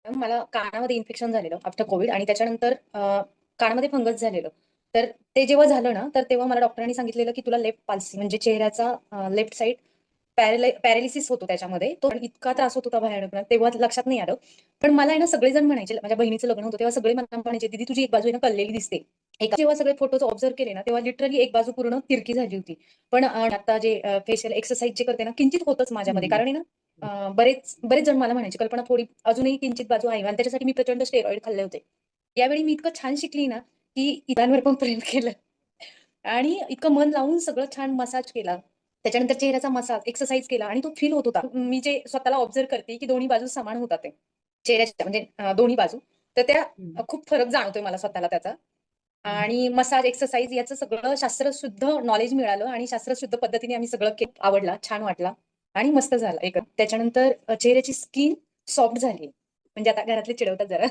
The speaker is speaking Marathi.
मला कानामध्ये इन्फेक्शन झालेलं आफ्टर कोविड आणि त्याच्यानंतर कानामध्ये फंगस झालेलं. तर ते जेव्हा झालं ना, तर तेव्हा मला डॉक्टरांनी सांगितलेलं, की तुला लेफ्ट पाल्सी म्हणजे चेहऱ्याचा लेफ्ट साइड पॅरालिसिस होतो त्याच्यामध्ये. तो इतका त्रास होत होता भयानक ना, तेव्हा लक्षात नाही आलं. पण मला आहे ना सगळेजण म्हणायचे, माझ्या बहिणीचं लग्न होतं तेव्हा सगळे मला म्हणायचे, "दीदी तुझी एक बाजू आहे ना कललेली दिसते." जेव्हा सगळे फोटोज ऑब्झर्व्ह केले ना, तेव्हा लिटरली एक बाजू पूर्ण तिरकी झाली होती. पण आता जे फेशियल एक्सरसाइज जे करते ना, किंचित होतच माझ्यामध्ये. हं. कारण आहे ना बरेच बरेच जण मला म्हणायचे, "कल्पना थोडी अजूनही किंचित बाजू आहे." आणि त्याच्यासाठी मी प्रचंड स्टेरॉइड खाल्ले होते. यावेळी मी इतकं छान शिकली ना, की इतरांवर पण प्रेम केलं आणि इतकं मन लावून सगळं छान मसाज केला. त्याच्यानंतर चेहऱ्याचा मसाज, एक्सरसाइज केला आणि तो फील होत होता. मी जे स्वतःला ऑब्झर्व्ह करते, की दोन्ही बाजू समान होतात ते. चेहऱ्याच्या म्हणजे दोन्ही बाजू. तर त्या हं. खूप फरक जाणवतोय मला स्वतःला त्याचा. आणि मसाज, एक्सरसाइज याचं सगळं शास्त्रशुद्ध नॉलेज मिळालं आणि शास्त्रशुद्ध पद्धतीने आम्ही सगळं आवडला, छान वाटला आणि मस्त झाला त्याच्यानंतर चेहऱ्याची स्किन सॉफ्ट झाली. म्हणजे आता घरातले चिडवतात जरा.